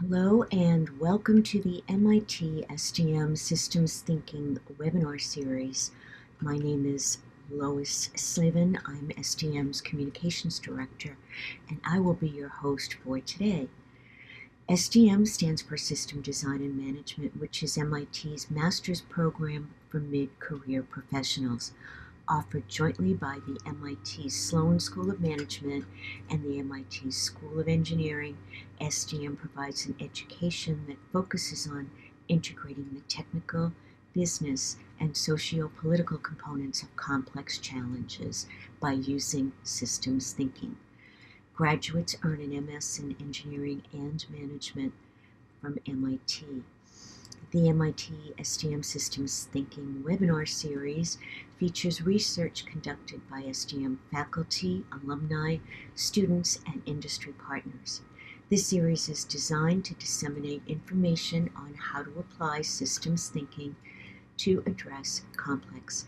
Hello and welcome to the MIT STM Systems Thinking webinar series. My name is Lois Slavin. I'm STM's Communications Director, and I will be your host for today. STM stands for System Design and Management, which is MIT's master's program for mid-career professionals, offered jointly by the MIT Sloan School of Management and the MIT School of Engineering. STM provides an education that focuses on integrating the technical, business, and socio-political components of complex challenges by using systems thinking. Graduates earn an MS in Engineering and Management from MIT. The MIT STM Systems Thinking webinar series features research conducted by STM faculty, alumni, students, and industry partners. This series is designed to disseminate information on how to apply systems thinking to address complex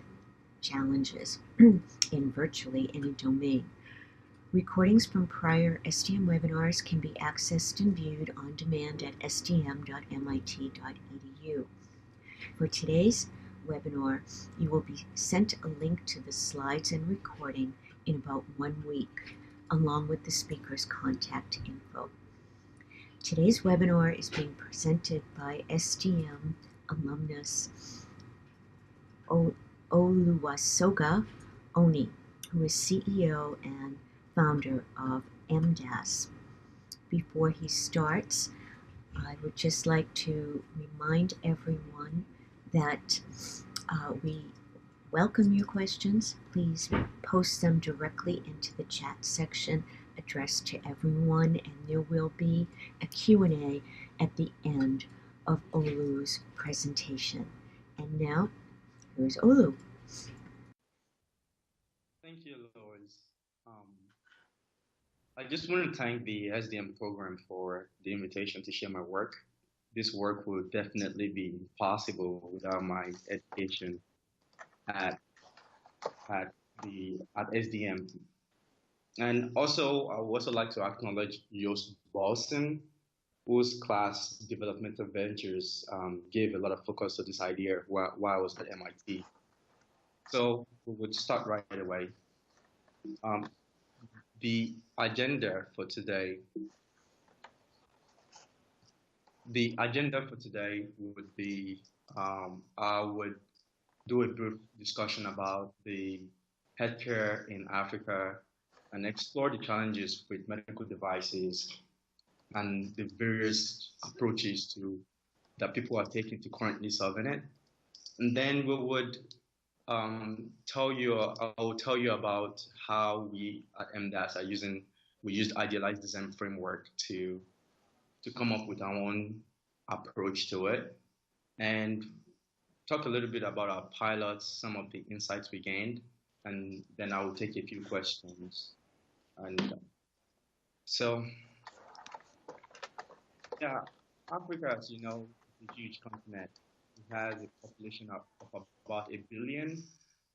challenges in virtually any domain. Recordings from prior STM webinars can be accessed and viewed on demand at stm.mit.edu. For today's webinar, you will be sent a link to the slides and recording in about 1 week, along with the speaker's contact info. Today's webinar is being presented by STM alumnus Oluwasoga Oni, who is CEO and founder of MDAS. Before he starts, I would just like to remind everyone that we welcome your questions. Please post them directly into the chat section addressed to everyone, and there will be a Q&A at the end of Olu's presentation. And now, here's Olu. Thank you, Lois. I just want to thank the SDM program for the invitation to share my work. This work will definitely be impossible without my education at SDM. And also, I would also like to acknowledge Joost Balsen, whose class Developmental Ventures gave a lot of focus to this idea while I was at MIT. So we would start right away. The agenda for today would be I would do a brief discussion about the healthcare in Africa and explore the challenges with medical devices and the various approaches that people are taking to currently solving it. And then I will tell you about how we at MDAS we used idealized design framework to come up with our own approach to it, and talk a little bit about our pilots, some of the insights we gained, and then I will take a few questions. And so, yeah, Africa, as you know, is a huge continent. It has a population of about 1 billion,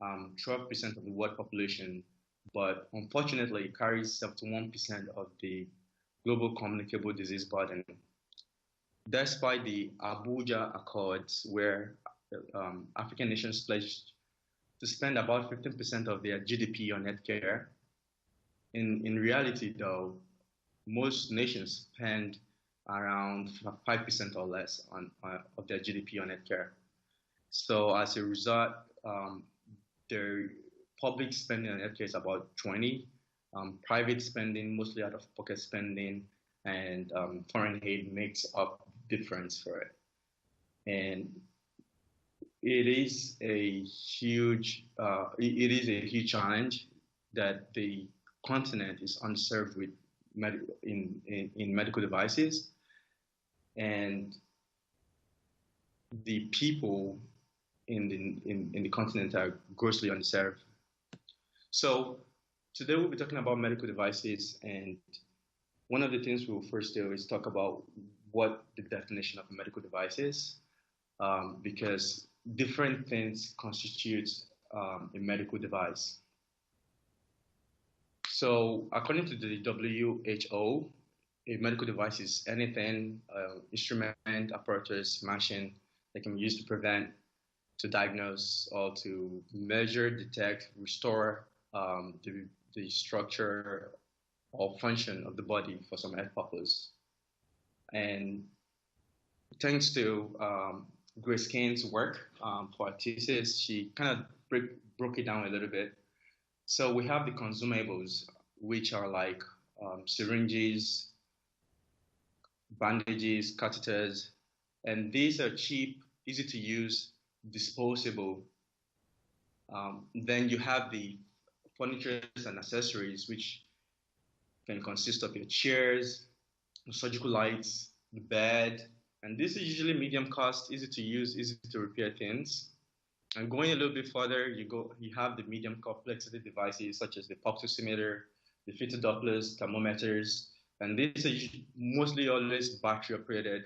12% of the world population, but unfortunately it carries 71% of the global communicable disease burden. Despite the Abuja Accords, where African nations pledged to spend about 15% of their GDP on healthcare, in reality, though, most nations spend around 5% or less of their GDP on healthcare. So as a result, their public spending on healthcare is about 20, private spending, mostly out-of-pocket spending, and foreign aid makes up difference for it. And it is a huge challenge that the continent is underserved with in medical devices, and the people in the continent are grossly underserved. So today we'll be talking about medical devices, and one of the things we'll first do is talk about what the definition of a medical device is, because different things constitute a medical device. So according to the WHO, a medical device is anything, instrument, apparatus, machine that can be used to prevent, to diagnose, or to measure, detect, restore the structure or function of the body for some health purpose. And thanks to Grace Kane's work for our thesis, she kind of broke it down a little bit. So we have the consumables, which are like syringes, bandages, catheters, and these are cheap, easy to use, disposable. Then you have the furniture and accessories, which can consist of your chairs, surgical lights, the bed, and this is usually medium cost, easy to use, easy to repair things. And going a little bit further, you have the medium complexity devices such as the pulse oximeter, the fetal Dopplers, thermometers, and these are mostly always battery operated.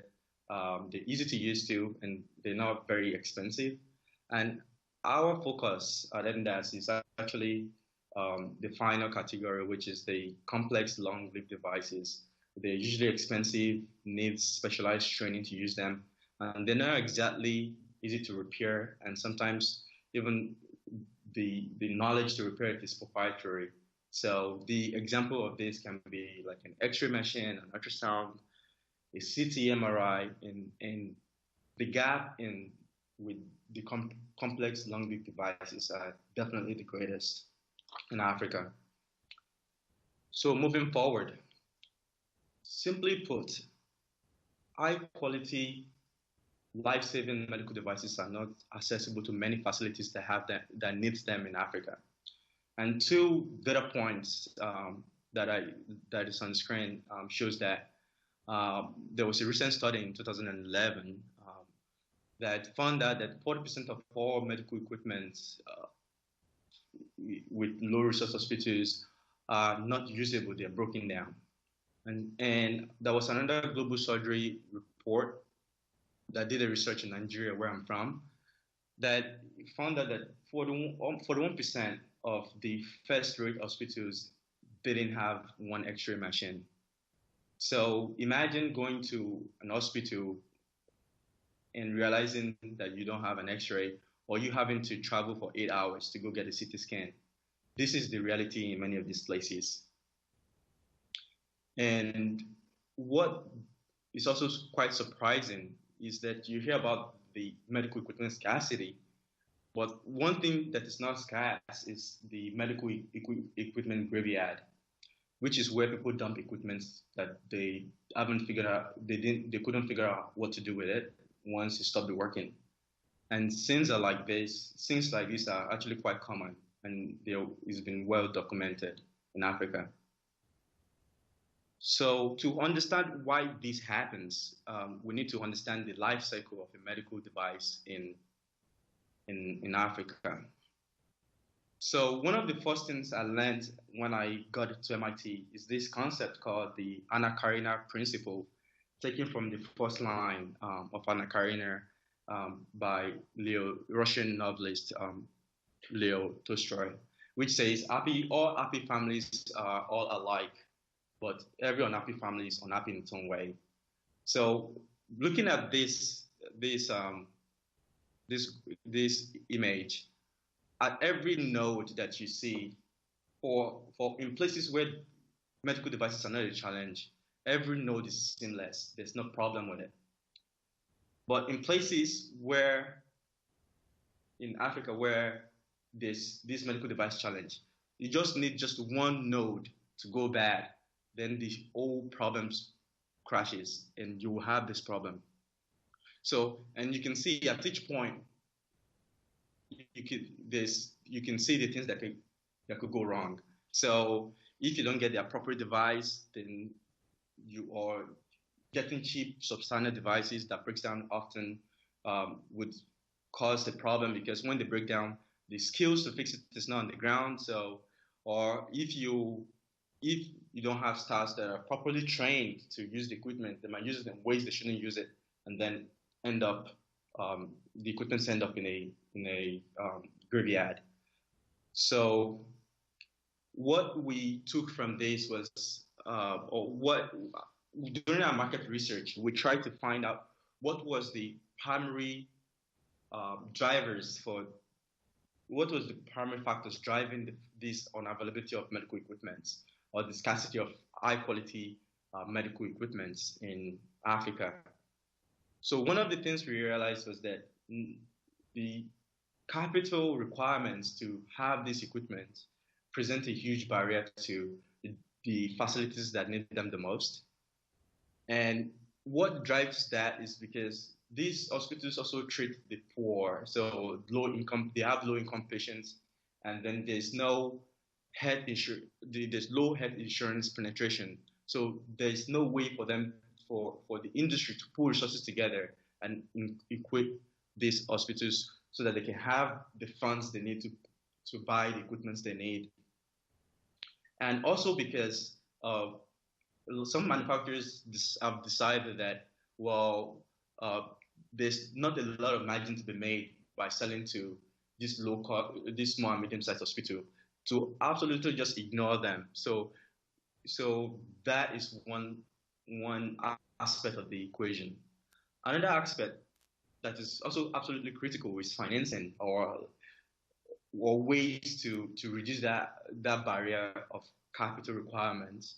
They're easy to use too, and they're not very expensive. And our focus at MDAS is actually the final category, which is the complex long-lived devices. They're usually expensive, need specialized training to use them, and they're not exactly easy to repair, and sometimes even the knowledge to repair it is proprietary. So the example of this can be like an X-ray machine, an ultrasound, a CT, MRI, and the gap with the complex long-lived devices are definitely the greatest in Africa. So moving forward, simply put, high-quality, life-saving medical devices are not accessible to many facilities that needs them in Africa. And two data points that is on the screen shows that there was a recent study in 2011 that found out that 40% of all medical equipment with low-resource hospitals are not usable; they're broken down. And there was another global surgery report that did a research in Nigeria, where I'm from, that found out that 41% of the first-rate hospitals didn't have one X-ray machine. So imagine going to an hospital and realizing that you don't have an X-ray, or you having to travel for 8 hours to go get a CT scan. This is the reality in many of these places. And what is also quite surprising is that you hear about the medical equipment scarcity, but one thing that is not scarce is the medical equipment graveyard, which is where people dump equipment that they haven't figured out, they couldn't figure out what to do with it once it stopped working. And things like this are actually quite common, and it's been well documented in Africa. So to understand why this happens, we need to understand the life cycle of a medical device in Africa. So one of the first things I learned when I got to MIT is this concept called the Anna Karenina principle, taken from the first line of Anna Karenina by Russian novelist Leo Tolstoy, which says, all happy families are all alike, but every unhappy family is unhappy in its own way. So looking at this image, at every node that you see, for in places where medical devices are not a challenge, every node is seamless. There's no problem with it. But in places where, in Africa, where there's this medical device challenge, you just need just one node to go bad, then the whole problems crashes, and you will have this problem. So, and you can see at each point, you can see the things that could go wrong. So if you don't get the appropriate device, then you are getting cheap substandard devices that breaks down often would cause the problem, because when they break down, the skills to fix it is not on the ground. So, or if you don't have staffs that are properly trained to use the equipment, they might use it in ways they shouldn't use it, and then end up the equipment end up in a graveyard. So what we took from this was, or what during our market research, we tried to find out what was the primary drivers for what was the primary factors driving this unavailability of medical equipment or the scarcity of high quality medical equipment in Africa. So one of the things we realized was that the capital requirements to have this equipment present a huge barrier to the facilities that need them the most. And what drives that is because these hospitals also treat the poor, so low income. They have low income patients, and then there's no health insurance. There's low health insurance penetration, so there's no way for them for the industry to pull resources together and equip these hospitals so that they can have the funds they need to buy the equipment they need. And also because some manufacturers have decided that, well, there's not a lot of margin to be made by selling to this this small and medium-sized hospital, to absolutely just ignore them. So that is one aspect of the equation. Another aspect that is also absolutely critical is financing or ways to reduce that barrier of capital requirements.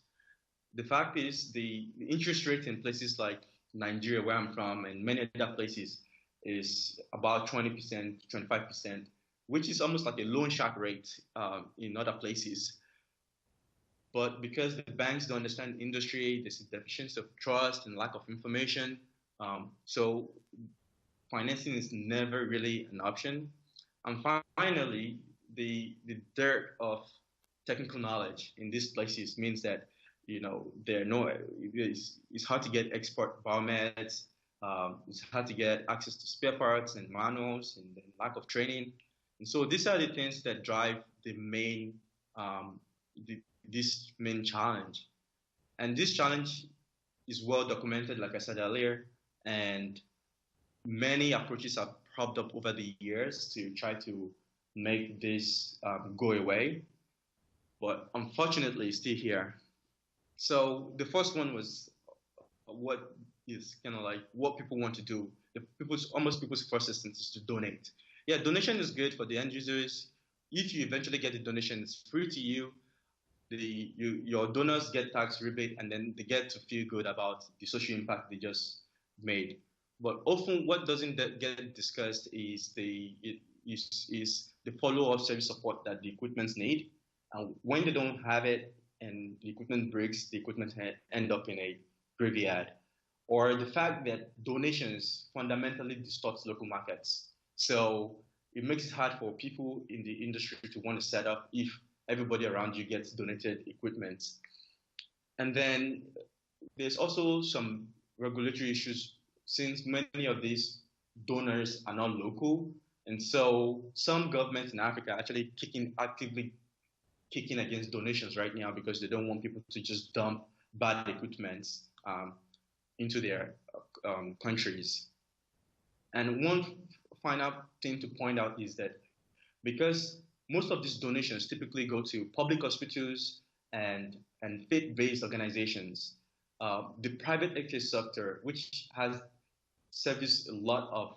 The fact is the interest rate in places like Nigeria, where I'm from, and many other places is about 20%, 25%, which is almost like a loan shark rate in other places. But because the banks don't understand the industry, there's a deficiency of trust and lack of information. So financing is never really an option. And finally, the dearth of technical knowledge in these places means that it's hard to get export biomeds. It's hard to get access to spare parts and manuals, and lack of training. And so these are the things that drive this main challenge. And this challenge is well documented, like I said earlier, and many approaches have cropped up over the years to try to make this go away. But unfortunately, it's still here. So the first one was what is kind of like what people want to do. Almost people's first instance is to donate. Yeah, donation is good for the end users. If you eventually get the donation, it's free to you. Your donors get tax rebate, and then they get to feel good about the social impact they just made. But often, what doesn't get discussed is the follow-up service support that the equipments need. And when they don't have it and the equipment breaks, the equipment end up in a graveyard. Or the fact that donations fundamentally distorts local markets. So it makes it hard for people in the industry to want to set up if everybody around you gets donated equipment. And then there's also some regulatory issues since many of these donors are not local. And so some governments in Africa are actually actively kicking against donations right now because they don't want people to just dump bad equipment into their countries. And one final thing to point out is that because most of these donations typically go to public hospitals and faith-based organizations, the private sector sector, which has serviced a lot of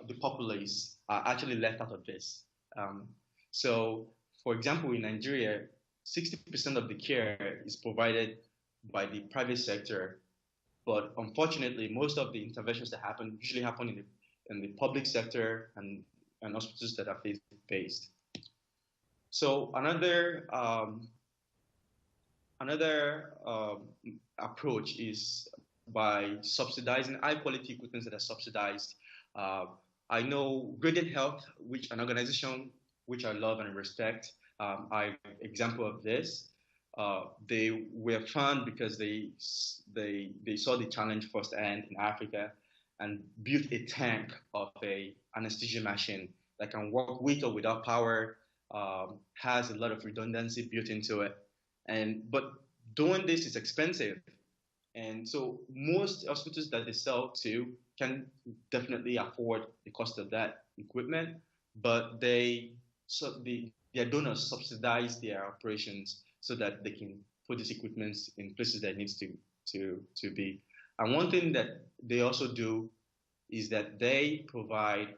the populace, are actually left out of this. So, for example, in Nigeria, 60% of the care is provided by the private sector, but unfortunately, most of the interventions that usually happen in the public sector and hospitals that are faith-based. So another approach is by subsidizing high-quality equipment that are subsidized. I know Gradient Health, which an organization which I love and respect, are an example of this. They were found because they saw the challenge firsthand in Africa and built a tank of an anesthesia machine that can work with or without power, has a lot of redundancy built into it. But doing this is expensive. And so most hospitals that they sell to can definitely afford the cost of that equipment, but their donors subsidize their operations so that they can put these equipments in places that it needs to to be. And one thing that they also do is that they provide,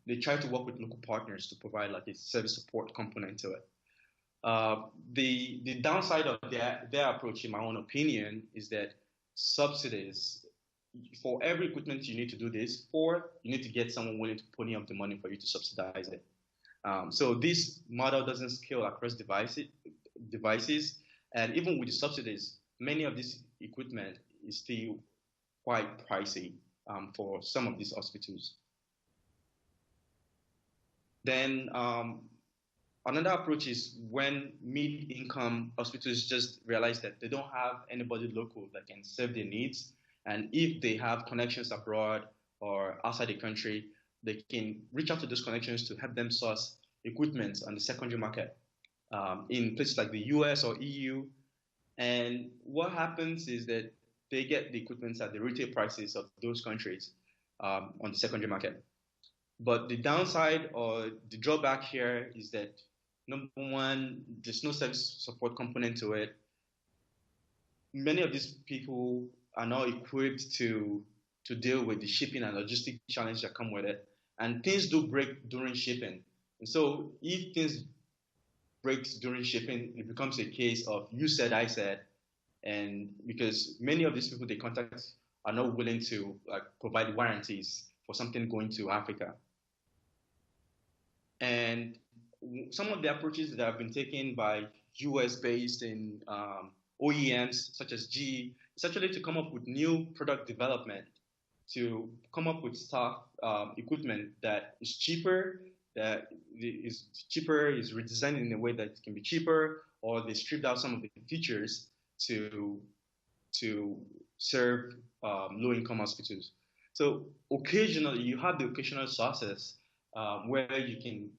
they try to work with local partners to provide like a service support component to it. The downside of their approach, in my own opinion, is that Subsidize, for every equipment you need to do this for, you need to get someone willing to pony up the money for you to subsidize it. So this model doesn't scale across devices, and even with the subsidies, many of this equipment is still quite pricey for some of these hospitals. Then another approach is when mid-income hospitals just realize that they don't have anybody local that can serve their needs. And if they have connections abroad or outside the country, they can reach out to those connections to help them source equipment on the secondary market in places like the US or EU. And what happens is that they get the equipment at the retail prices of those countries on the secondary market. But the downside or the drawback here is that, number one, there's no service support component to it. Many of these people are not equipped to deal with the shipping and logistic challenge that come with it. And things do break during shipping. And so if things break during shipping, it becomes a case of you said, I said. And because many of these people they contact are not willing to provide warranties for something going to Africa. And some of the approaches that have been taken by US-based and OEMs such as GE is actually to come up with new product development, to come up with stuff, equipment that is cheaper, is redesigned in a way that it can be cheaper, or they stripped out some of the features to serve low-income hospitals. So occasionally, you have the occasional sources where you can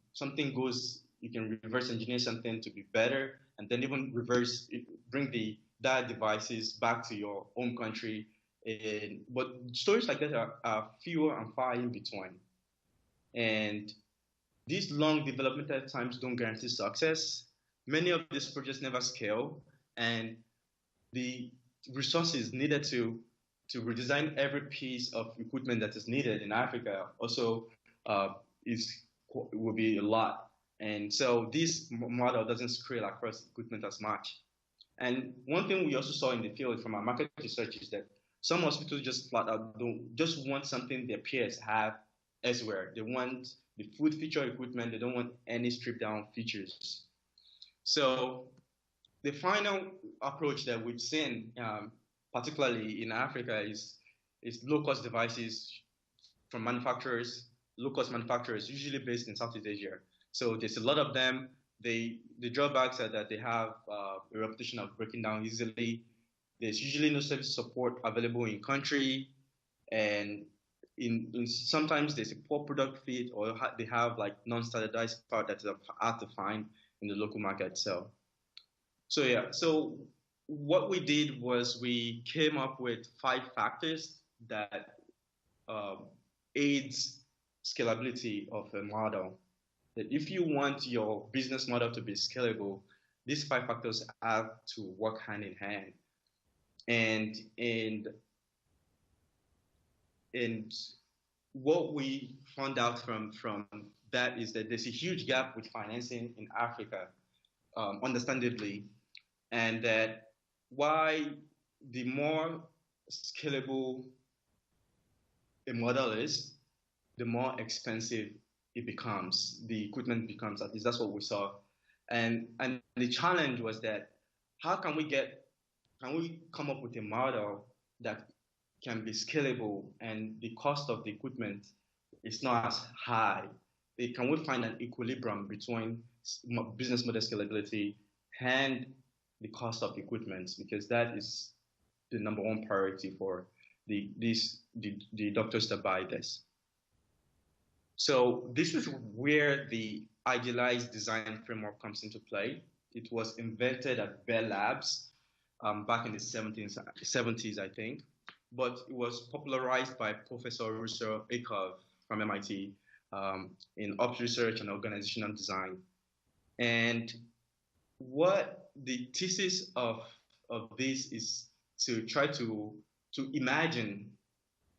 reverse engineer something to be better, and then even bring that devices back to your own country. But stories like that are fewer and far in between. And these long developmental times don't guarantee success. Many of these projects never scale, and the resources needed to redesign every piece of equipment that is needed in Africa also will be a lot. And so this model doesn't scale across equipment as much. And one thing we also saw in the field from our market research is that some hospitals just flat out just want something their peers have elsewhere. They want the full feature equipment. They don't want any stripped down features. So the final approach that we've seen, particularly in Africa, is low-cost devices from manufacturers, low-cost manufacturers, usually based in Southeast Asia. So there's a lot of them. The drawbacks are that they have a reputation of breaking down easily. There's usually no service support available in country, and sometimes there's a poor product fit, or they have like non-standardized part that's hard to find in the local market. So yeah, so what we did was we came up with 5 factors that aids scalability of a model. That if you want your business model to be scalable, these 5 factors have to work hand in hand. And what we found out from that is that there's a huge gap with financing in Africa, understandably, and that why the more scalable a model is, the more expensive it becomes. The equipment becomes, at least that's what we saw. And the challenge was that how can we come up with a model that can be scalable and the cost of the equipment is not as high? Can we find an equilibrium between business model scalability and the cost of equipment? Because that is the number one priority for the doctors that buy this. So this is where the idealized design framework comes into play. It was invented at Bell Labs back in the 70s, I think, but it was popularized by Professor Russell Akov from MIT in ops research and organizational design. And what the thesis of this is to try to imagine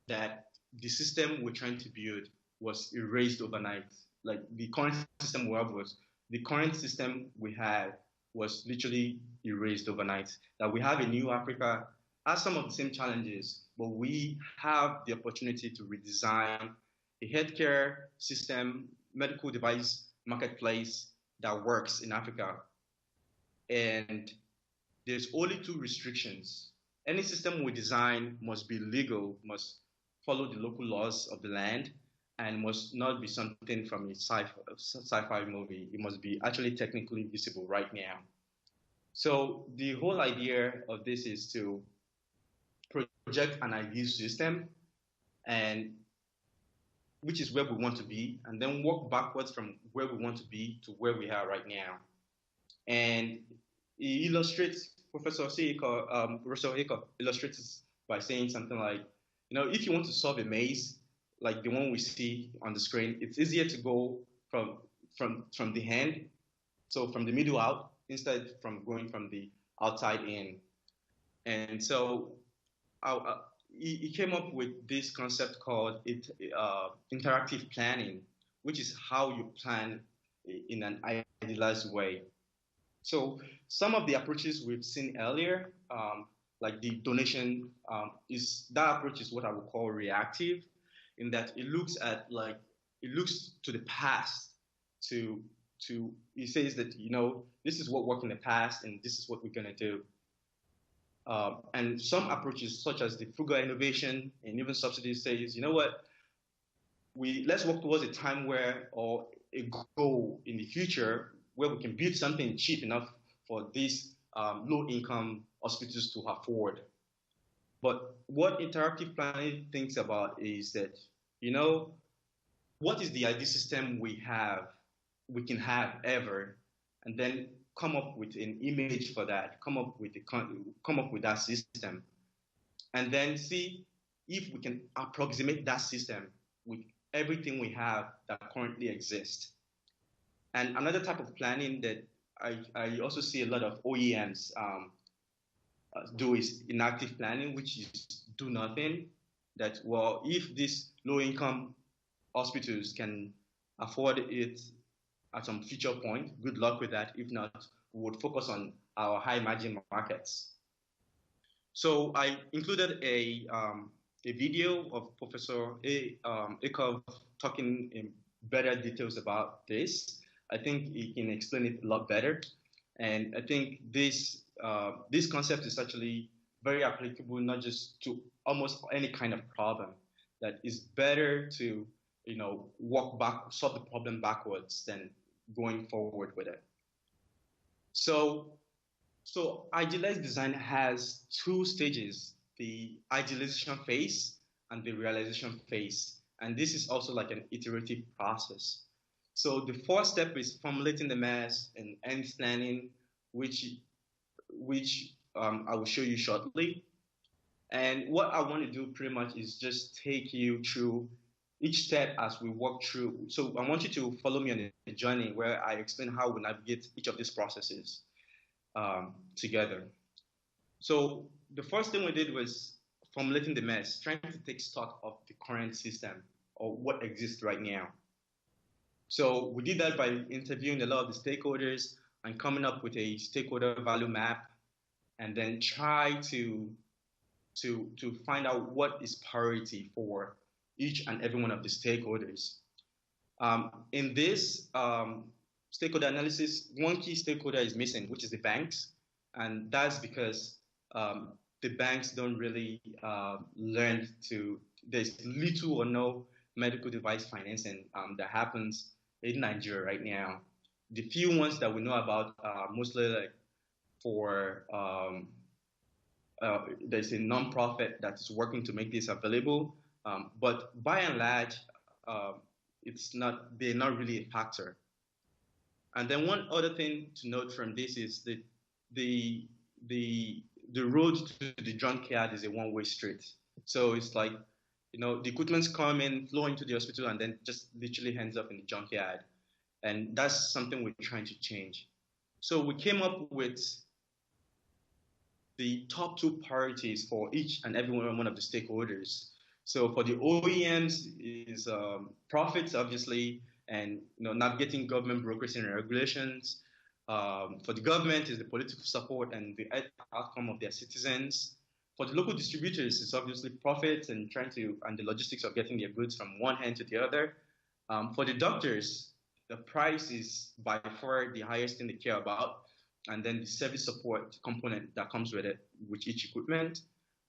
that the system we're trying to build was erased overnight. Like the current system we have was the current system we had was literally erased overnight. That we have a new Africa has some of the same challenges, but we have the opportunity to redesign a healthcare system, medical device marketplace that works in Africa. And there's only two restrictions. Any system we design must be legal, must follow the local laws of the land, and must not be something from a sci-fi movie. It must be actually technically visible right now. So the whole idea of this is to project an ideal system, and which is where we want to be, and then work backwards from where we want to be to where we are right now. And he illustrates, Russell Hiccup illustrates by saying something like, if you want to solve a maze, like the one we see on the screen, it's easier to go from the hand, so from the middle out, instead from going from the outside in. And so he came up with this concept called interactive planning, which is how you plan in an idealized way. So some of the approaches we've seen earlier, like the donation, that approach is what I would call reactive, in that it looks to the past it says that this is what worked in the past and this is what we're gonna do. And some approaches such as the frugal innovation and even Subsidize says, let's work towards a time or a goal in the future where we can build something cheap enough for these low-income hospitals to afford. But what interactive planning thinks about is that, what is the ideal system we can have ever, and then come up with an image for that, come up with that system, and then see if we can approximate that system with everything we have that currently exists. And another type of planning that I also see a lot of OEMs do is inactive planning, which is do nothing. That, well, if these low-income hospitals can afford it at some future point, good luck with that. If not, we would focus on our high-margin markets. So I included a video of Professor Ikov talking in better details about this. I think he can explain it a lot better. And I think this concept is actually very applicable, not just to almost any kind of problem. That is better to, solve the problem backwards than going forward with it. So idealized design has two stages: the idealization phase and the realization phase. And this is also like an iterative process. So the first step is formulating the mass and ends planning, which I will show you shortly. And what I want to do pretty much is just take you through each step as we walk through. So I want you to follow me on a journey where I explain how we navigate each of these processes together. So the first thing we did was formulating the mess, trying to take stock of the current system or what exists right now. So we did that by interviewing a lot of the stakeholders and coming up with a stakeholder value map, and then try to find out what is priority for each and every one of the stakeholders. In this stakeholder analysis, one key stakeholder is missing, which is the banks. And that's because the banks don't really learn there's little or no medical device financing that happens in Nigeria right now. The few ones that we know about are mostly like for there's a nonprofit that's working to make this available, but by and large, they're not really a factor. And then one other thing to note from this is that the road to the junkyard is a one-way street. So it's like, the equipment's come in, flow into the hospital, and then just literally ends up in the junkyard. And that's something we're trying to change. So we came up with the top two priorities for each and every one of the stakeholders. So for the OEMs is profits, obviously, and navigating government bureaucracy and regulations. For the government is the political support and the outcome of their citizens. For the local distributors, it's obviously profits and the logistics of getting their goods from one hand to the other. For the doctors, the price is by far the highest thing they care about, and then the service support component that comes with it, with each equipment.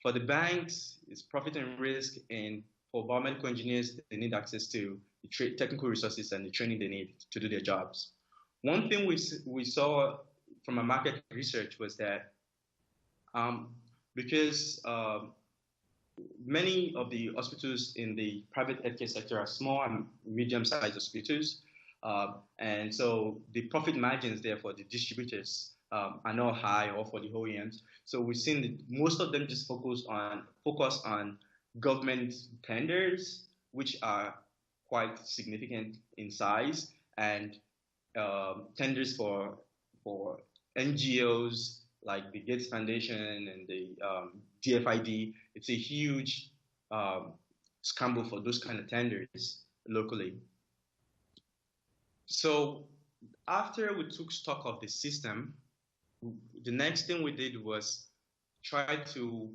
For the banks, it's profit and risk, and for biomedical engineers, they need access to the technical resources and the training they need to do their jobs. One thing we saw from our market research was that because many of the hospitals in the private healthcare sector are small and medium-sized hospitals, and so the profit margins there for the distributors are not high, or for the OEMs. So we've seen that most of them just focus on government tenders, which are quite significant in size, and tenders for NGOs like the Gates Foundation and the DFID. It's a huge scramble for those kind of tenders locally. So after we took stock of the system, the next thing we did was try to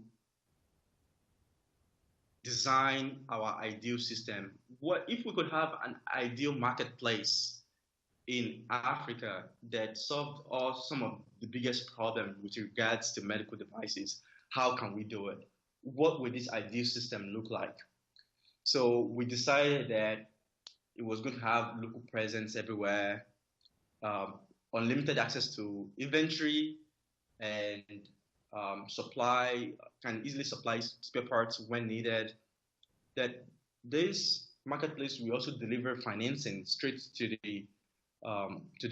design our ideal system. What if we could have an ideal marketplace in Africa that solved some of the biggest problems with regards to medical devices? How can we do it? What would this ideal system look like? So we decided that it was going to have local presence everywhere, unlimited access to inventory, and can easily supply spare parts when needed. That this marketplace will also deliver financing straight to the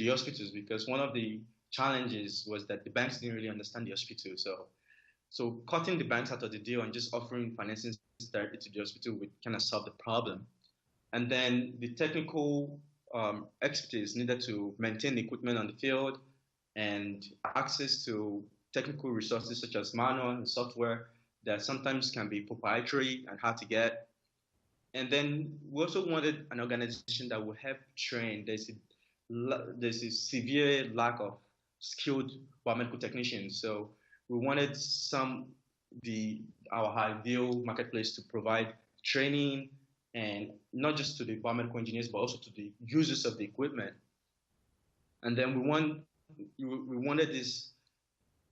hospitals, because one of the challenges was that the banks didn't really understand the hospital. So cutting the banks out of the deal and just offering financing directly to the hospital would kind of solve the problem. And then the technical expertise needed to maintain the equipment on the field, and access to technical resources such as manual and software that sometimes can be proprietary and hard to get. And then we also wanted an organization that would help train. There's a severe lack of skilled biomedical technicians. So we wanted our ideal marketplace to provide training, and not just to the biomedical engineers, but also to the users of the equipment. And then we wanted this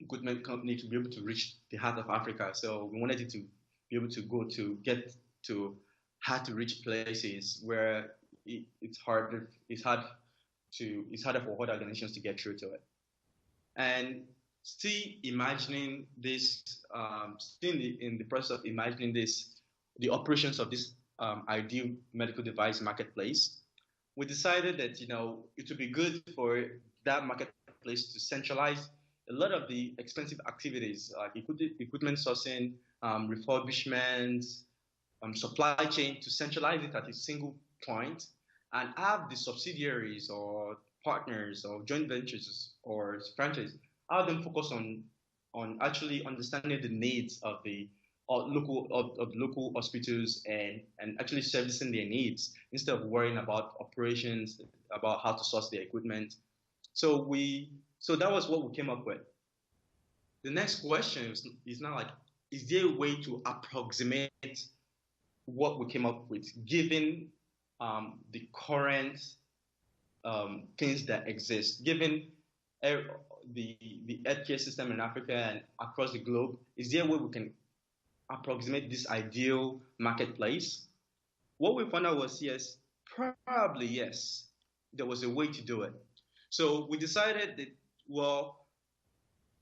equipment company to be able to reach the heart of Africa. So we wanted it to be able to get to hard to reach places where it's harder for other organizations to get through to it. And still imagining this, still in the process of imagining the operations of this ideal medical device marketplace, we decided that it would be good for that marketplace to centralize a lot of the expensive activities like equipment sourcing, refurbishment, supply chain, to centralize it at a single point, and have the subsidiaries or partners or joint ventures or franchises, have them focus on actually understanding the needs of the local hospitals, and actually servicing their needs instead of worrying about operations, about how to source their equipment. So that was what we came up with. The next question is now like, is there a way to approximate what we came up with, given the current things that exist, given the healthcare system in Africa and across the globe? Is there a way we can approximate this ideal marketplace? What we found out was yes, probably yes, there was a way to do it. So we decided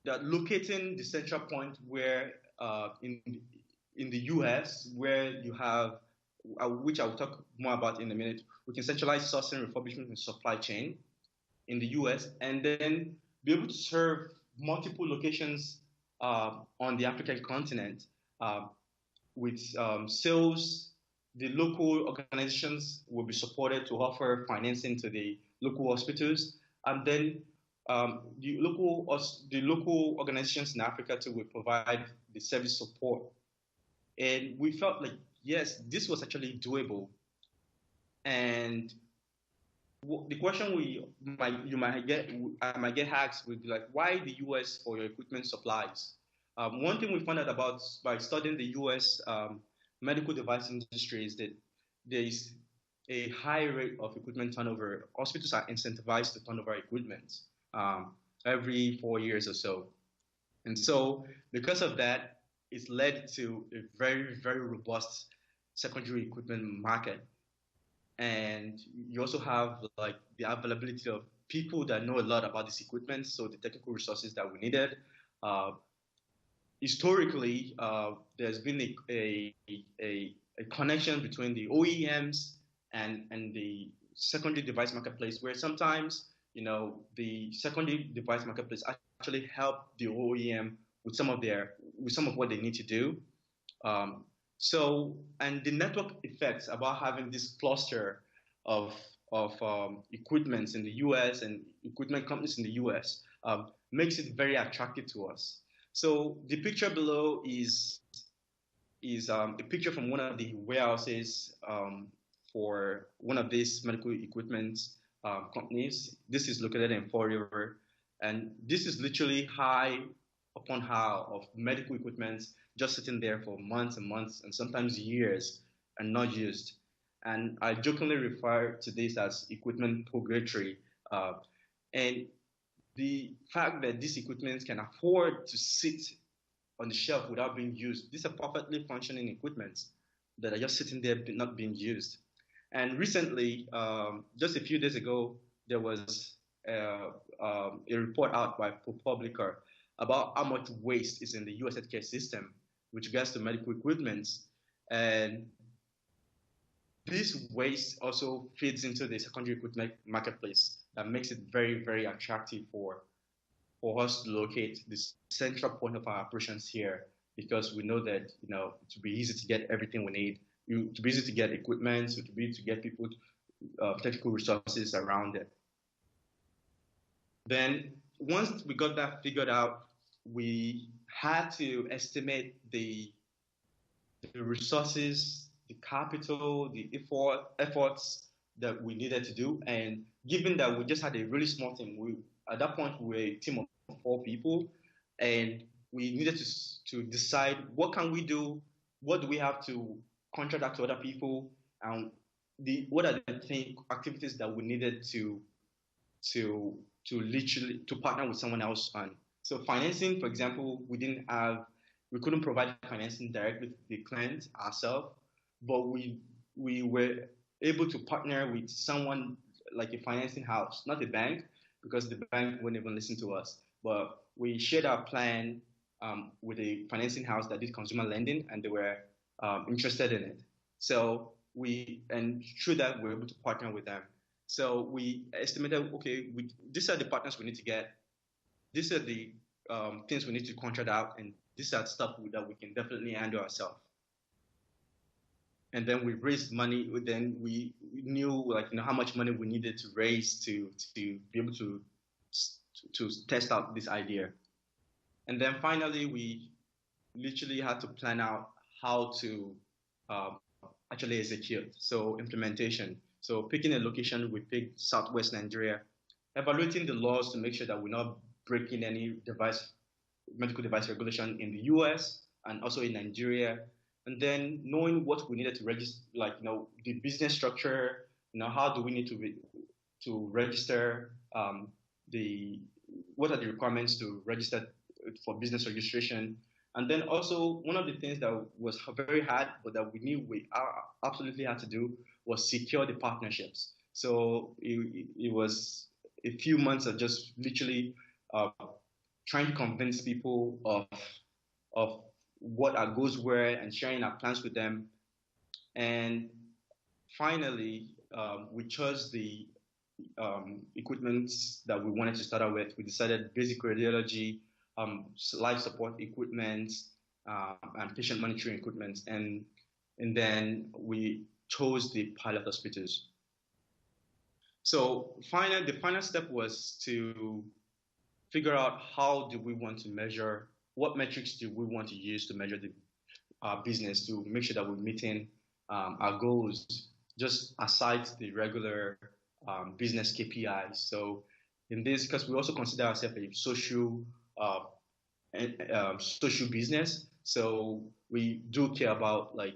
that locating the central point where in the US, where you have, which I will talk more about in a minute, we can centralize sourcing, refurbishment, and supply chain in the US, and then be able to serve multiple locations on the African continent with sales. The local organizations will be supported to offer financing to the local hospitals, and then the local organizations in Africa too will provide the service support, and we felt like yes, this was actually doable. And the question I might get asked would be like, why the U.S. for your equipment supplies? One thing we found out about by studying the U.S. Medical device industry is that there is a high rate of equipment turnover. Hospitals are incentivized to turn over equipment every 4 years or so. And so because of that, it's led to a very, very robust secondary equipment market. And you also have like the availability of people that know a lot about this equipment, so the technical resources that we needed. Historically, there's been a connection between the OEMs and the secondary device marketplace, where sometimes the secondary device marketplace actually help the OEM with some of what they need to do. And the network effects about having this cluster of equipments in the US and equipment companies in the US makes it very attractive to us. So the picture below is a picture from one of the warehouses for one of these medical equipment companies. This is located in Fall River, and this is literally high upon high of medical equipment just sitting there for months and months and sometimes years and not used. And I jokingly refer to this as equipment purgatory. And the fact that these equipment can afford to sit on the shelf without being used, these are perfectly functioning equipment that are just sitting there not being used. And recently, just a few days ago, there was a report out by ProPublica about how much waste is in the US healthcare system with regards to medical equipment. And this waste also feeds into the secondary equipment marketplace that makes it very, very attractive for us to locate this central point of our operations here, because we know that to be easy to get everything we need, to be easy to get equipment, to be easy to get people, technical resources around it. Then once we got that figured out, we had to estimate the resources, the capital, the efforts that we needed to do. And given that we just had a really small team, at that point we were a team of 4 people, and we needed to decide what can we do, what do we have to contract out to other people, and what are the activities that we needed to partner with someone else on. So financing, for example, we couldn't provide financing directly to the client ourselves, but we were able to partner with someone like a financing house, not a bank, because the bank wouldn't even listen to us. But we shared our plan with a financing house that did consumer lending, and they were interested in it. So through that, we were able to partner with them. So we estimated, okay, these are the partners we need to get. These are the things we need to contract out, and these are stuff that we can definitely handle ourselves. And then we raised money. Then we knew how much money we needed to raise to be able to test out this idea. And then finally, we literally had to plan out how to actually execute. So implementation. So picking a location, we picked Southwest Nigeria, evaluating the laws to make sure that we're not breaking any medical device regulation in the US and also in Nigeria. And then knowing what we needed to register, the business structure, how do we need to register, what are the requirements to register for business registration. And then also one of the things that was very hard, but that we knew we absolutely had to do, was secure the partnerships. So it was a few months of just literally trying to convince people of what our goals were and sharing our plans with them. And finally, we chose the equipment that we wanted to start out with. We decided basic radiology, life support equipment, and patient monitoring equipment. And then we chose the pilot hospitals. So the final step was to figure out how do we want to measure, what metrics do we want to use to measure our business to make sure that we're meeting our goals, just aside the regular business KPIs. So in this, because we also consider ourselves a uh, social business, so we do care about, like,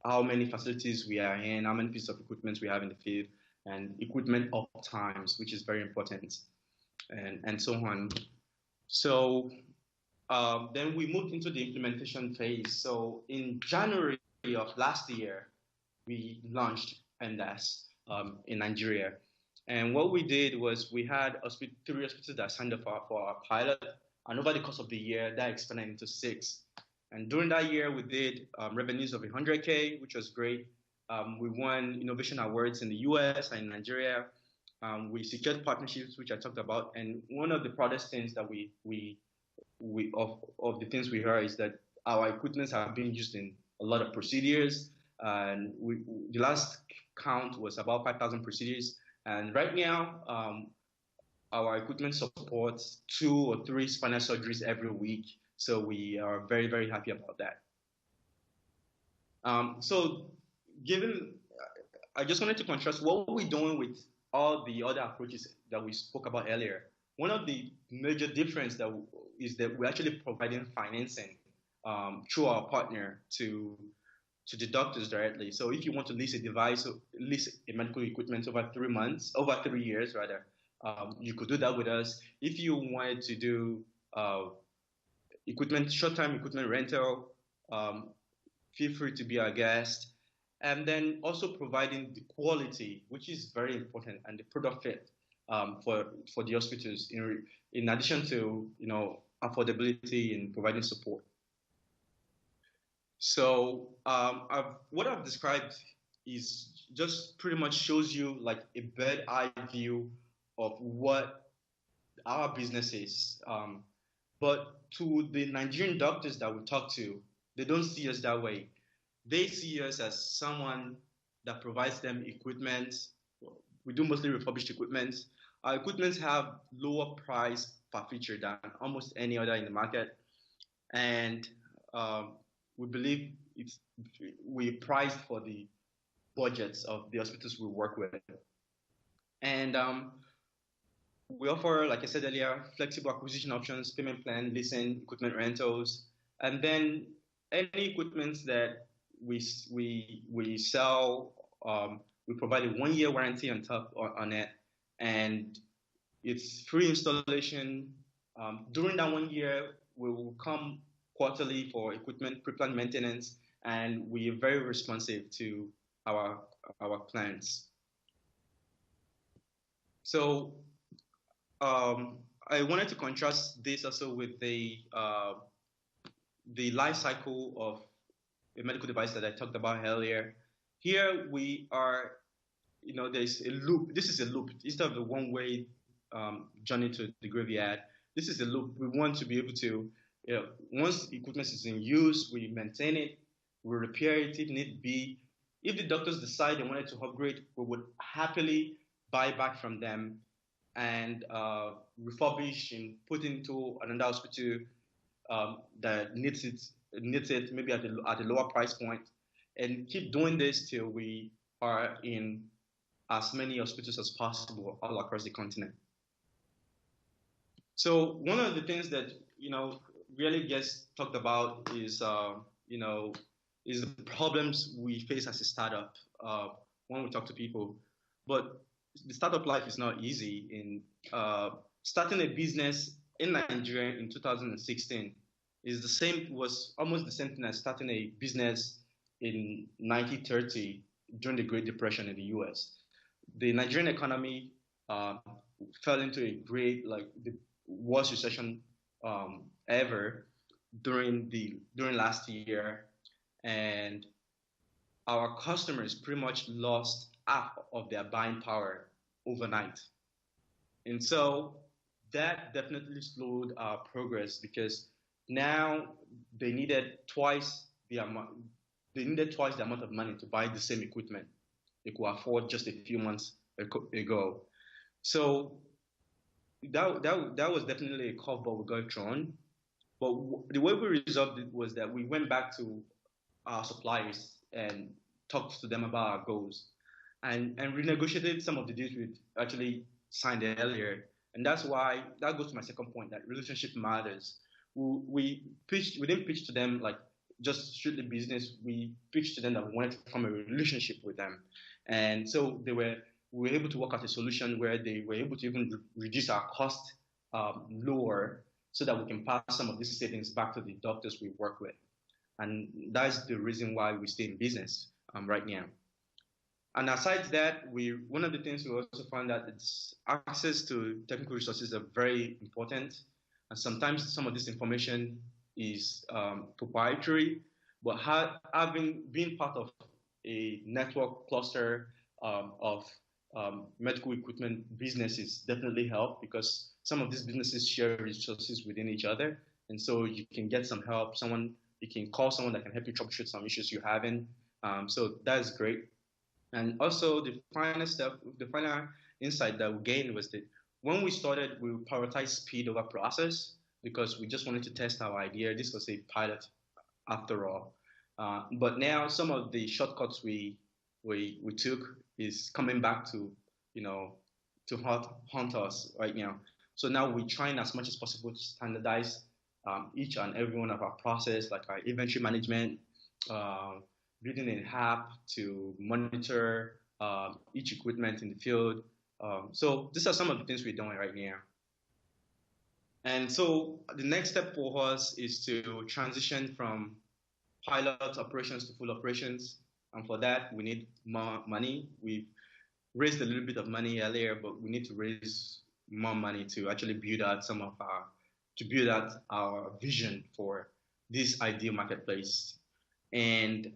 how many facilities we are in, how many pieces of equipment we have in the field, and equipment up times, which is very important, and so on. So then we moved into the implementation phase. So in January of last year, we launched NDAS in Nigeria. And what we did was we had 3 hospitals that signed up for our pilot. And over the course of the year, that expanded into 6. And during that year, we did revenues of 100K, which was great. We won innovation awards in the US and in Nigeria. We secured partnerships, which I talked about. And one of the proudest things that of the things we heard is that our equipment have been used in a lot of procedures. And the last count was about 5,000 procedures. And right now, our equipment supports 2 or 3 spinal surgeries every week. So we are very, very happy about that. So I just wanted to contrast what we're doing with all the other approaches that we spoke about earlier. One of the major difference is that we're actually providing financing through our partner to the doctors directly. So if you want to lease a device, lease a medical equipment over 3 years rather, you could do that with us. If you wanted to do short-term equipment rental, feel free to be our guest. And then also providing the quality, which is very important, and the product fit for the hospitals, in addition to affordability and providing support. So what I've described is just pretty much shows you like a bird eye view of what our business is. But to the Nigerian doctors that we talk to, they don't see us that way. They see us as someone that provides them equipment. We do mostly refurbished equipment. Our equipment have lower price per feature than almost any other in the market. And we believe we priced for the budgets of the hospitals we work with. And we offer, like I said earlier, flexible acquisition options, payment plan, leasing, equipment rentals, and then any equipment that we sell, we provide a 1-year warranty on it, and it's free installation. During that 1 year, we will come quarterly for equipment pre-planned maintenance, and we are very responsive to our clients. So I wanted to contrast this also with the life cycle of a medical device that I talked about earlier. Here we are, there's a loop. This is a loop. Instead of the one-way journey to the graveyard, this is a loop. We want to be able to, once equipment is in use, we maintain it, we repair it if need be. If the doctors decide they wanted to upgrade, we would happily buy back from them and refurbish and put into another hospital that needs it maybe at a lower price point, and keep doing this till we are in as many hospitals as possible all across the continent. So one of the things that really gets talked about is is the problems we face as a startup when we talk to people. But the startup life is not easy. In starting a business in Nigeria in 2016 was almost the same thing as starting a business in 1930 during the Great Depression in the US. The Nigerian economy fell into the worst recession ever during last year, and our customers pretty much lost half of their buying power overnight. And so that definitely slowed our progress, because now they needed twice the amount of money to buy the same equipment they could afford just a few months ago. So that was definitely a curveball we got thrown. But the way we resolved it was that we went back to our suppliers and talked to them about our goals and renegotiated some of the deals we actually signed earlier. And that's why that goes to my second point that relationship matters. We didn't pitch to them like just strictly business. We pitched to them that we wanted to form a relationship with them. And so we were able to work out a solution where they were able to even reduce our cost lower so that we can pass some of these savings back to the doctors we work with. And that's the reason why we stay in business right now. And aside that, one of the things we also found that it's access to technical resources are very important. And sometimes some of this information is proprietary, but being part of a network cluster of medical equipment businesses definitely help because some of these businesses share resources within each other. And so you can get some help. You can call someone that can help you troubleshoot some issues you're having. So that's great. And also the final insight that we gained was that when we started, we prioritized speed over process because we just wanted to test our idea. This was a pilot after all. But now some of the shortcuts we took is coming back to, to haunt us right now. So now we're trying as much as possible to standardize each and every one of our process, like our inventory management, building an app to monitor each equipment in the field. So these are some of the things we're doing right now. And so the next step for us is to transition from pilot operations to full operations. And for that, we need more money. We've raised a little bit of money earlier, but we need to raise more money to actually build out our vision for this ideal marketplace. And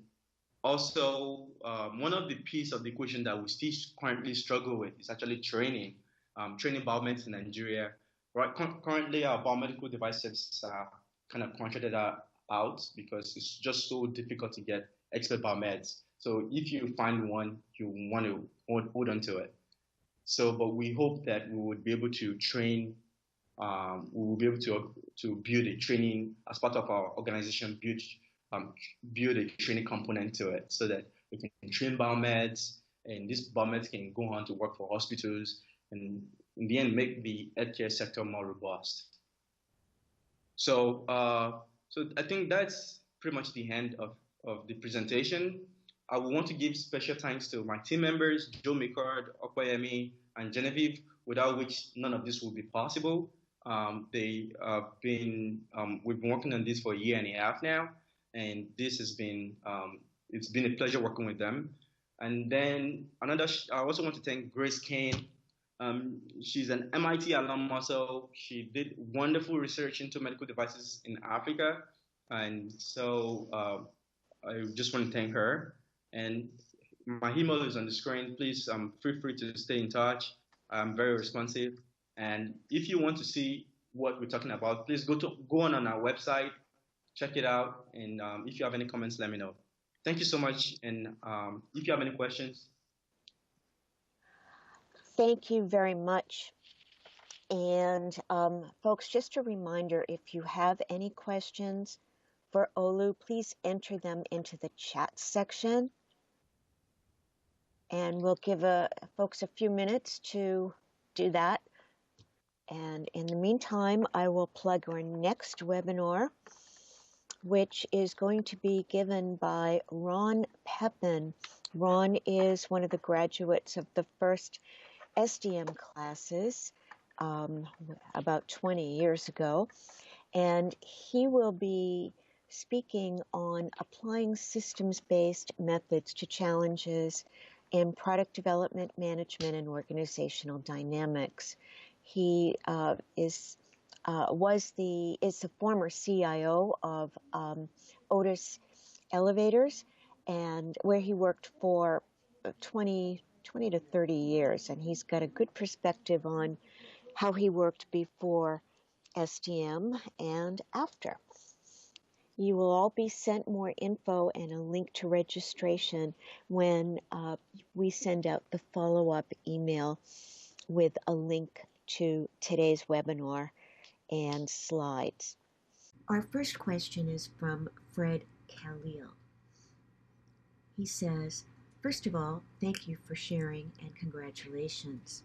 also, one of the pieces of the equation that we still currently struggle with is actually training biomedics in Nigeria. Right, currently, our biomedical device services are kind of contracted out because it's just so difficult to get expert biomeds. So if you find one, you want to hold on to it. So, but we hope that we would be able to train. We will be able to build a training as part of our organization, build a training component to it so that we can train biomeds and these biomeds can go on to work for hospitals and in the end make the healthcare sector more robust. So, so I think that's pretty much the end of the presentation. I would want to give special thanks to my team members, Joe McCord, Okoyemi, and Genevieve, without which none of this would be possible. We've been working on this for a year and a half now, and this has been, it's been a pleasure working with them. And then I also want to thank Grace Kane. She's an MIT alum also. She did wonderful research into medical devices in Africa. And so I just want to thank her. And my email is on the screen. Please feel free to stay in touch. I'm very responsive. And if you want to see what we're talking about, please go on our website, check it out. And if you have any comments, let me know. Thank you so much. And if you have any questions. Thank you very much. And folks, just a reminder, if you have any questions for Olu, please enter them into the chat section. And we'll give folks a few minutes to do that. And in the meantime, I will plug our next webinar, which is going to be given by Ron Pepin. Ron is one of the graduates of the first SDM classes about 20 years ago. And he will be speaking on applying systems-based methods to challenges in product development, management, and organizational dynamics. He is the former CIO of Otis Elevators, and where he worked for 20 to 30 years, and he's got a good perspective on how he worked before SDM and after. You will all be sent more info and a link to registration when we send out the follow-up email with a link to today's webinar and slides. Our first question is from Fred Khalil. He says, first of all, thank you for sharing and congratulations.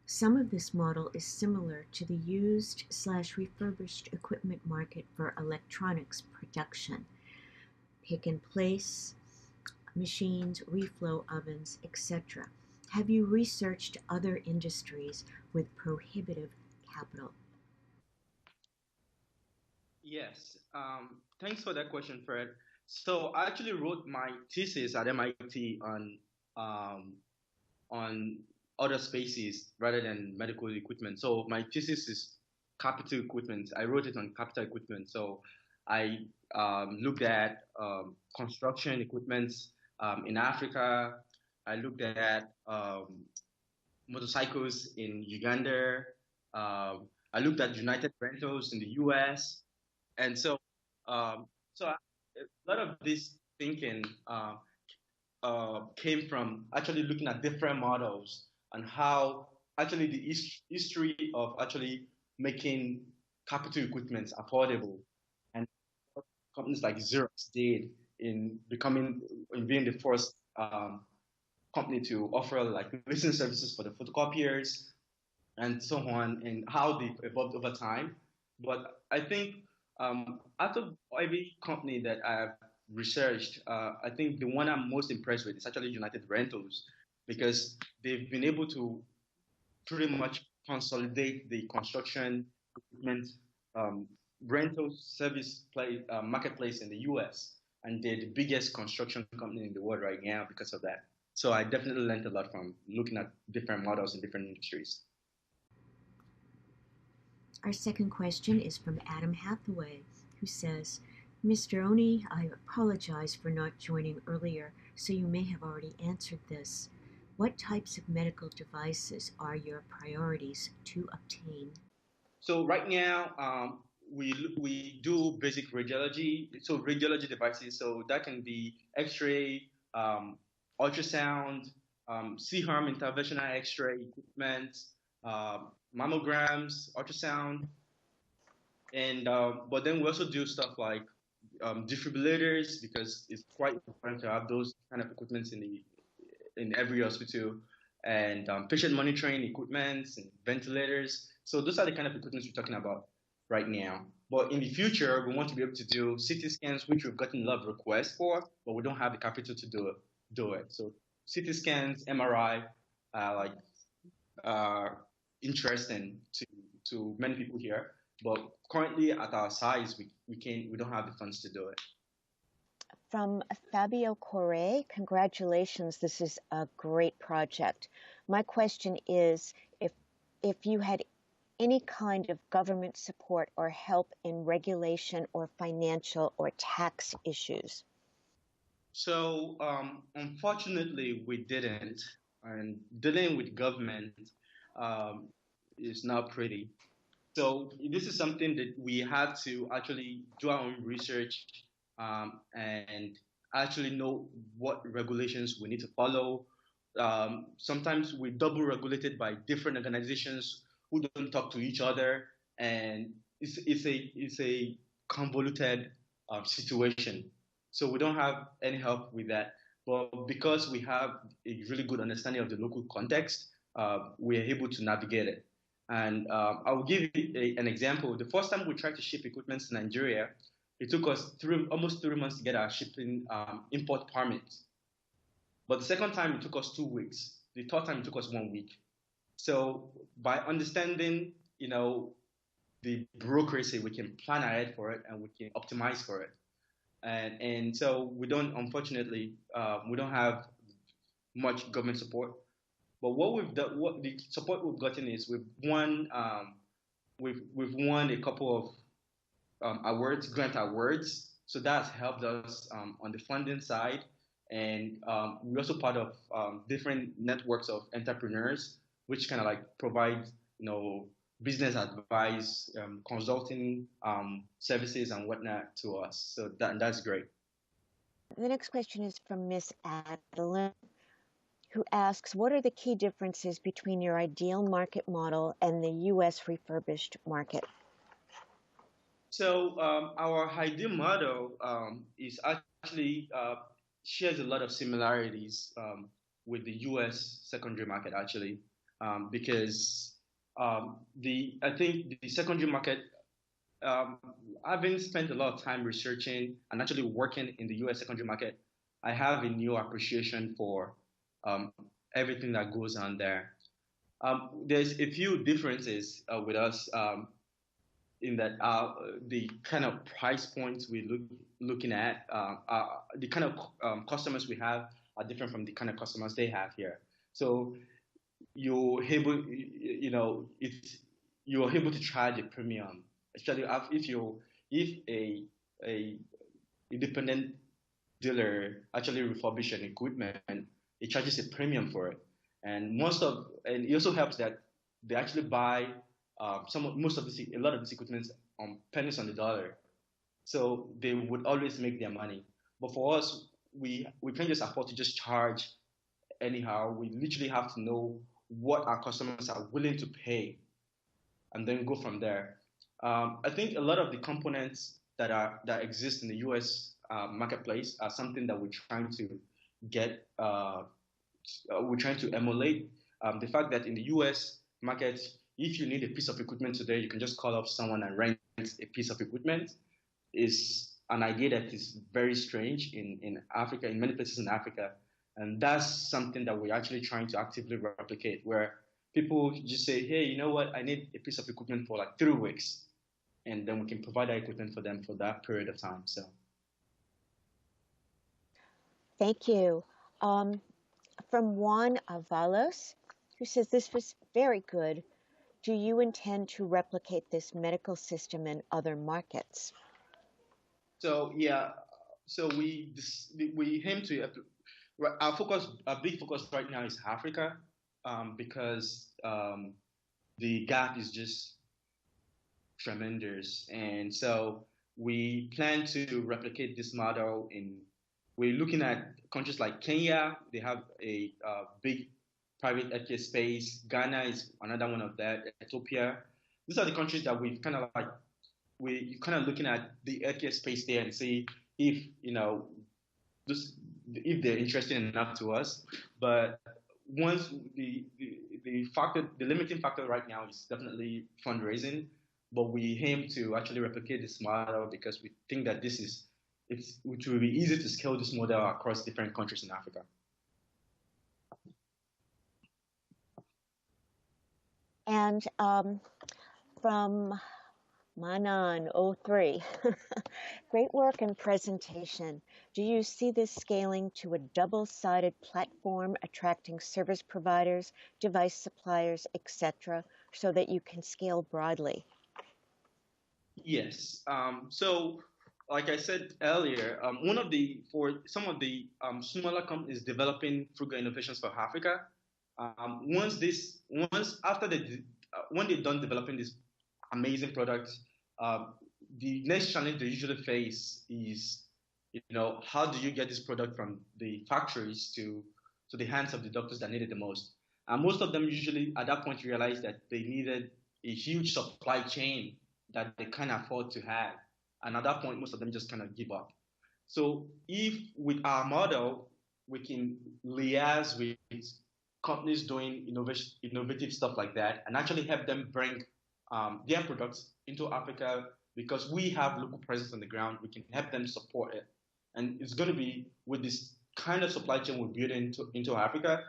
Some of this model is similar to the used/refurbished equipment market for electronics production. Pick and place, machines, reflow ovens, etc. Have you researched other industries with prohibitive capital? Yes, thanks for that question, Fred. So I actually wrote my thesis at MIT on other spaces rather than medical equipment. So my thesis is capital equipment. I wrote it on capital equipment. So I looked at construction equipment in Africa. I looked at motorcycles in Uganda. I looked at United Rentals in the US. And so, a lot of this thinking came from actually looking at different models and how actually the history of actually making capital equipment affordable, and companies like Xerox did in being the first company to offer like leasing services for the photocopiers and so on, and how they evolved over time. But I think out of every company that I've researched, I think the one I'm most impressed with is actually United Rentals, because they've been able to pretty much consolidate the construction equipment rental service marketplace in the US. And they're the biggest construction company in the world right now because of that. So I definitely learned a lot from looking at different models in different industries. Our second question is from Adam Hathaway, who says, Mr. Oni, I apologize for not joining earlier, so you may have already answered this. What types of medical devices are your priorities to obtain? So right now, we do basic radiology. So radiology devices. So that can be X-ray, ultrasound, C-arm interventional X-ray equipment, mammograms, ultrasound, and but then we also do stuff like defibrillators, because it's quite important to have those kind of equipment in every hospital, and patient monitoring equipment and ventilators. So those are the kind of equipment we're talking about right now. But in the future, we want to be able to do CT scans, which we've gotten a lot of requests for, but we don't have the capital to do it. So CT scans, MRI, like interesting to many people here. But currently, at our size, we don't have the funds to do it. From Fabio Corre, congratulations. This is a great project. My question is, if you had any kind of government support or help in regulation or financial or tax issues. So unfortunately, we didn't. And dealing with government is not pretty. So this is something that we have to actually do our own research and actually know what regulations we need to follow. Sometimes we're double regulated by different organizations who don't talk to each other, and it's a convoluted situation. So we don't have any help with that. But because we have a really good understanding of the local context, we are able to navigate it. And I will give you an example. The first time we tried to ship equipment to Nigeria, it took us almost 3 months to get our shipping import permit. But the second time, it took us 2 weeks. The third time, it took us 1 week. So by understanding, the bureaucracy, we can plan ahead for it and we can optimize for it. And so we don't, unfortunately, we don't have much government support. But what the support we've gotten is we've won a couple of grant awards. So that's helped us on the funding side, and we're also part of different networks of entrepreneurs, which kind of like provide business advice, consulting services and whatnot to us. So that's great. The next question is from Miss Madeline, who asks, what are the key differences between your ideal market model and the U.S. refurbished market? So our ideal model is actually shares a lot of similarities with the U.S. secondary market actually, because I think the secondary market, having spent a lot of time researching and actually working in the U.S. secondary market, I have a new appreciation for um, everything that goes on there. There's a few differences with us. In that the kind of price points we looking at, the kind of customers we have are different from the kind of customers they have here. So you're able, you're able to charge a premium, especially if a independent dealer actually refurbish an equipment, it charges a premium for it, and it also helps that they actually buy a lot of this equipment on pennies on the dollar, so they would always make their money. But for us, we can't just afford to just charge anyhow. We literally have to know what our customers are willing to pay, and then go from there. I think a lot of the components that exist in the U.S. Marketplace are something that get. We're trying to emulate. The fact that in the U.S. market, if you need a piece of equipment today, you can just call up someone and rent a piece of equipment, is an idea that is very strange in Africa, in many places in Africa. And that's something that we're actually trying to actively replicate, where people just say, hey, you know what, I need a piece of equipment for like 3 weeks. And then we can provide that equipment for them for that period of time. So, thank you. From Juan Avalos, who says, this was very good. Do you intend to replicate this medical system in other markets? So yeah, so we aim to our big focus right now is Africa, because the gap is just tremendous, and so we plan to replicate this model in. We're looking at countries like Kenya. They have a big private healthcare space. Ghana is another one of that. Ethiopia. These are the countries that we're kind of looking at the healthcare space there and see if if they're interested enough to us. But once the limiting factor right now is definitely fundraising. But we aim to actually replicate this model because we think that it will be easy to scale this model across different countries in Africa. And from Manan03, great work and presentation. Do you see this scaling to a double-sided platform attracting service providers, device suppliers, etc., so that you can scale broadly? Yes. So, like I said earlier, for some of the smaller companies developing frugal innovations for Africa, when they're done developing this amazing product, the next challenge they usually face is, how do you get this product from the factories to the hands of the doctors that need it the most? And most of them usually at that point realize that they needed a huge supply chain that they can't afford to have. And at that point, most of them just kind of give up. So if with our model, we can liaise with companies doing innovative stuff like that and actually help them bring their products into Africa, because we have local presence on the ground, we can help them support it. And it's going to be, with this kind of supply chain we're building into Africa,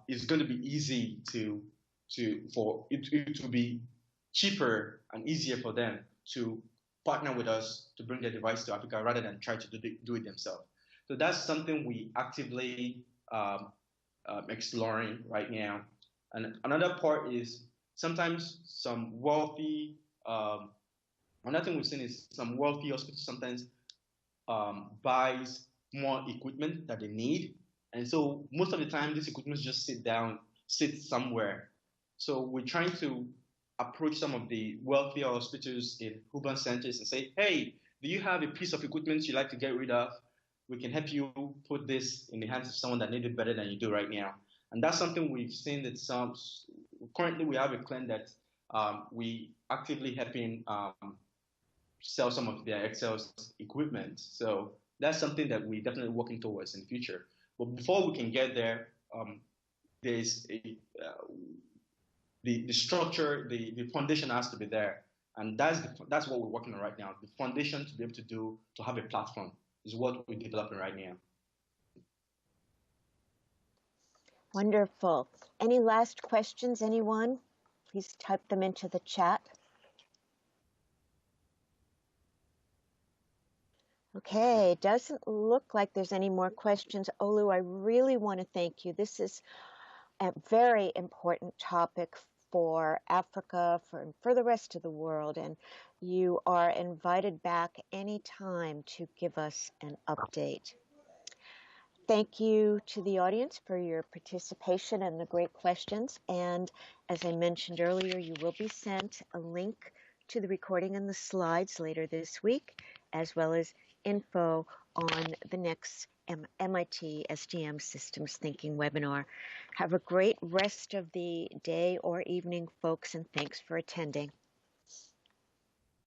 it's going to be easy for it to be cheaper and easier for them to partner with us to bring their device to Africa rather than try to do it themselves. So that's something we actively exploring right now. And another part is sometimes another thing we've seen is some wealthy hospitals sometimes buys more equipment that they need. And so most of the time, this equipment just sit somewhere. So we're trying to approach some of the wealthier hospitals in urban centers and say, hey, do you have a piece of equipment you'd like to get rid of? We can help you put this in the hands of someone that needs it better than you do right now. And that's something we've seen that currently we have a client that we actively helping sell some of their Excel equipment. So that's something that we're definitely working towards in the future. But before we can get there, there's the structure, the foundation has to be there. And that's what we're working on right now. The foundation to be able to have a platform is what we're developing right now. Wonderful. Any last questions, anyone? Please type them into the chat. Okay, doesn't look like there's any more questions. Olu, I really want to thank you. This is a very important topic for Africa, for the rest of the world, and you are invited back anytime to give us an update. Thank you to the audience for your participation and the great questions. And as I mentioned earlier, you will be sent a link to the recording and the slides later this week, as well as info on the next MIT SDM Systems Thinking webinar. Have a great rest of the day or evening, folks, and thanks for attending.